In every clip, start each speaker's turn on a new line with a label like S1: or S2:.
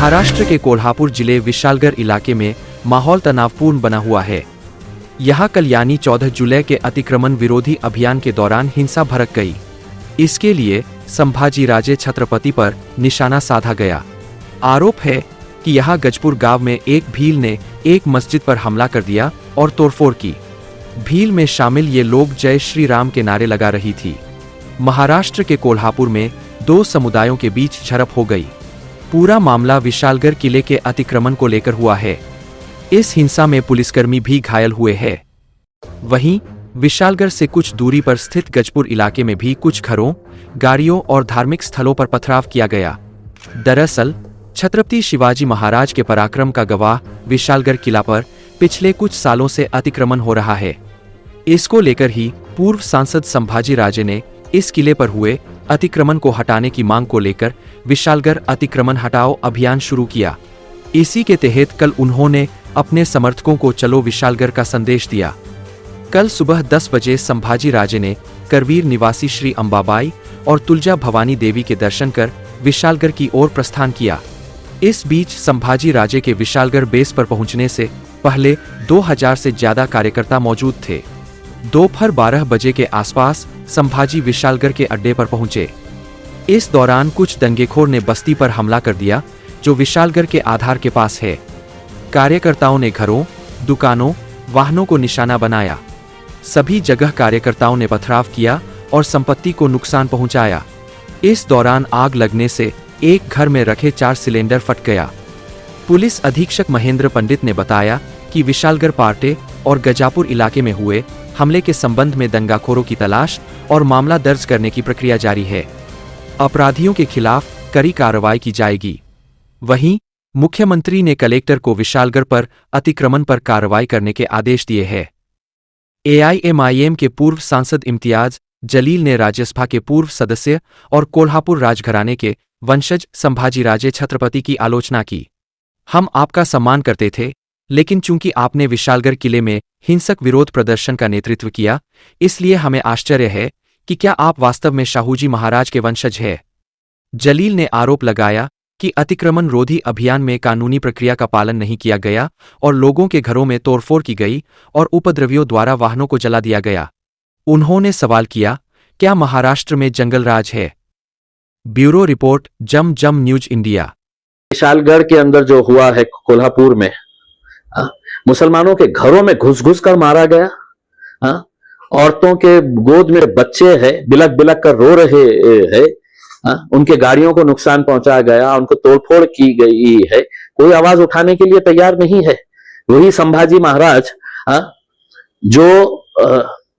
S1: महाराष्ट्र के कोल्हापुर जिले विशालगढ़ इलाके में माहौल तनावपूर्ण बना हुआ है। यहाँ कल यानी 14 जुलाई के अतिक्रमण विरोधी अभियान के दौरान हिंसा भड़क गई। इसके लिए संभाजीराजे छत्रपति पर निशाना साधा गया। आरोप है कि यहाँ गजपुर गांव में एक भील ने एक मस्जिद पर हमला कर दिया और तोड़फोड़ की। भील में शामिल ये लोग जय श्री राम के नारे लगा रही थी। महाराष्ट्र के कोल्हापुर में दो समुदायों के बीच झड़प हो गई। पूरा मामला विशालगढ़ किले के अतिक्रमण को लेकर हुआ है। इस हिंसा में पुलिसकर्मी भी घायल हुए हैं। वहीं विशालगढ़ से कुछ दूरी पर स्थित गजपुर इलाके में भी कुछ घरों, गाड़ियों और धार्मिक स्थलों पर पथराव किया गया। दरअसल छत्रपति शिवाजी महाराज के पराक्रम का गवाह विशालगढ़ किला पर पिछले कुछ सालों से अतिक्रमण हो रहा है। इसको लेकर ही पूर्व सांसद संभाजीराजे ने इस किले पर हुए अतिक्रमण को हटाने की मांग को लेकर विशालगढ़ अतिक्रमण हटाओ अभियान शुरू किया। इसी के तहत कल उन्होंने अपने समर्थकों को चलो विशालगढ़ का संदेश दिया। कल सुबह 10 बजे संभाजीराजे ने करवीर निवासी श्री अंबाबाई और तुलजा भवानी देवी के दर्शन कर विशालगढ़ की ओर प्रस्थान किया। इस बीच संभाजीराजे के विशालगढ़ बेस पर पहुंचने से पहले 2000 से ज्यादा कार्यकर्ता मौजूद थे। दोपहर 12 बजे के आसपास संभाजी विशालगढ़ के अड्डे पर पहुंचे। इस दौरान कुछ दंगेखोर ने बस्ती पर हमला कर दिया, जो विशालगढ़ के आधार के पास है। कार्यकर्ताओं ने घरों, दुकानों, वाहनों को निशाना बनाया। सभी जगह कार्यकर्ताओं ने पथराव किया और संपत्ति को नुकसान पहुंचाया। इस दौरान आग लगने से एक घर में रखे 4 सिलेंडर फट गया। पुलिस अधीक्षक महेंद्र पंडित ने बताया कि विशालगढ़ पार्टे और गजापुर इलाके में हुए हमले के संबंध में दंगाखोरों की तलाश और मामला दर्ज करने की प्रक्रिया जारी है। अपराधियों के खिलाफ कड़ी कार्रवाई की जाएगी। वहीं मुख्यमंत्री ने कलेक्टर को विशालगढ़ पर अतिक्रमण पर कार्रवाई करने के आदेश दिए हैं। AIMIM के पूर्व सांसद इम्तियाज जलील ने राज्यसभा के पूर्व सदस्य और कोल्हापुर राजघराने के वंशज संभाजीराजे छत्रपति की आलोचना की। हम आपका सम्मान करते थे, लेकिन चूंकि आपने विशालगढ़ किले में हिंसक विरोध प्रदर्शन का नेतृत्व किया, इसलिए हमें आश्चर्य है कि क्या आप वास्तव में शाहूजी महाराज के वंशज हैं। जलील ने आरोप लगाया कि अतिक्रमण रोधी अभियान में कानूनी प्रक्रिया का पालन नहीं किया गया और लोगों के घरों में तोड़फोड़ की गई और उपद्रवियों द्वारा वाहनों को जला दिया गया। उन्होंने सवाल किया, क्या महाराष्ट्र में जंगल राज है? ब्यूरो रिपोर्ट, जम न्यूज इंडिया।
S2: विशालगढ़ के अंदर जो हुआ है कोल्हापुर में, मुसलमानों के घरों में घुस कर मारा गया। औरतों के गोद में बच्चे हैं, बिलक बिलक कर रो रहे हैं। उनके गाड़ियों को नुकसान पहुंचाया गया, उनको तोड़फोड़ की गई है। कोई आवाज उठाने के लिए तैयार नहीं है। वही संभाजी महाराज जो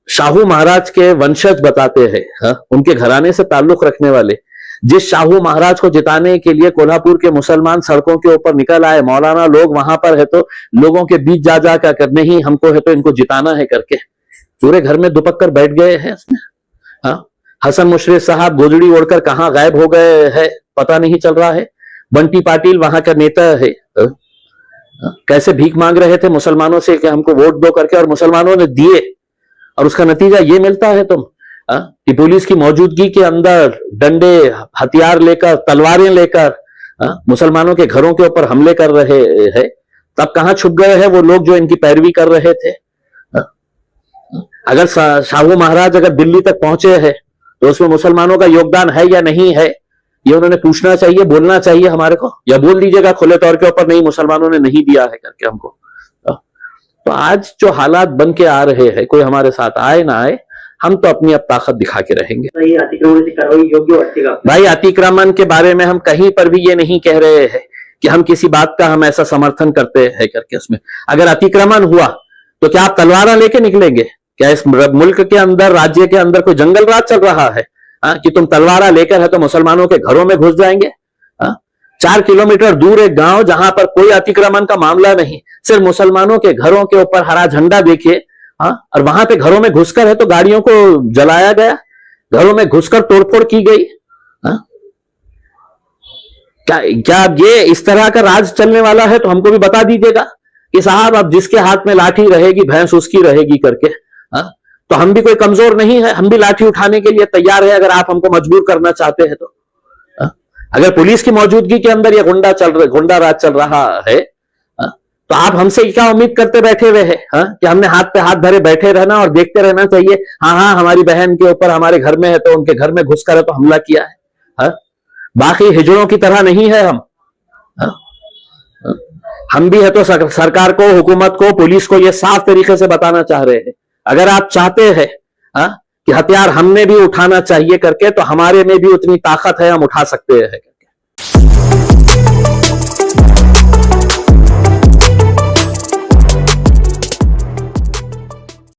S2: शाहू महाराज के वंशज बताते हैं, उनके घराने से ताल्लुक रखने वाले, जिस शाहू महाराज को जिताने के लिए कोल्हापुर के मुसलमान सड़कों के ऊपर निकल आए, मौलाना लोग वहां पर है तो लोगों के बीच जा कर नहीं, हमको है तो इनको जिताना है करके पूरे घर में दुपक कर बैठ गए हैं। हसन मुशर्रफ साहब गोजड़ी ओढ़कर कहां गायब हो गए हैं पता नहीं चल रहा है। बंटी पाटिल वहां का नेता है, कैसे भीख मांग रहे थे मुसलमानों से कि हमको वोट दो करके, और मुसलमानों ने दिए, और उसका नतीजा ये मिलता है कि पुलिस की मौजूदगी के अंदर डंडे, हथियार लेकर, तलवारें लेकर मुसलमानों के घरों के ऊपर हमले कर रहे हैं। तब कहां छुप गए हैं वो लोग जो इनकी पैरवी कर रहे थे? अगर शाहू महाराज अगर दिल्ली तक पहुंचे हैं तो उसमें मुसलमानों का योगदान है या नहीं है, ये उन्होंने पूछना चाहिए, बोलना चाहिए हमारे को, या बोल दीजिएगा खुले तौर के ऊपर नहीं मुसलमानों ने नहीं दिया है करके हमको। तो आज जो हालात बन के आ रहे हैं, कोई हमारे साथ आए ना आए, हम तो अपनी अब ताकत दिखा के रहेंगे। भाई अतिक्रमण के बारे में हम कहीं पर भी ये नहीं कह रहे हैं कि हम किसी बात का हम ऐसा समर्थन करते हैं करके। उसमें अगर अतिक्रमण हुआ तो क्या आप तलवार लेके निकलेंगे? क्या इस मुल्क के अंदर, राज्य के अंदर कोई जंगल राज चल रहा है कि तुम तलवारा लेकर है तो मुसलमानों के घरों में घुस जाएंगे? 4 किलोमीटर दूर एक गांव जहां पर कोई अतिक्रमण का मामला नहीं, सिर्फ मुसलमानों के घरों के ऊपर हरा झंडा देखिए, और वहां पे घरों में घुसकर है तो गाड़ियों को जलाया गया, घरों में घुसकर तोड़फोड़ की गई। क्या ये इस तरह का राज चलने वाला है? तो हमको भी बता दीजिएगा कि साहब अब जिसके हाथ में लाठी रहेगी भैंस उसकी रहेगी करके। तो हम भी कोई कमजोर नहीं है, हम भी लाठी उठाने के लिए तैयार है अगर आप हमको मजबूर करना चाहते हैं तो। अगर पुलिस की मौजूदगी के अंदर यह गुंडा राज चल रहा है, तो आप हमसे क्या उम्मीद करते बैठे हुए हैं? कि हमने हाथ पे हाथ धरे बैठे रहना और देखते रहना चाहिए? हाँ, हमारी बहन के ऊपर हमारे घर में है तो उनके घर में घुसकर तो हमला किया है। बाकी हिजड़ों की तरह नहीं है हम। हम भी है तो सरकार को, हुकूमत को, पुलिस को यह साफ तरीके से बताना चाह रहे हैं, अगर आप चाहते हैं कि हथियार हमने भी उठाना चाहिए करके, तो हमारे में भी उतनी ताकत है, हम उठा सकते हैं करके।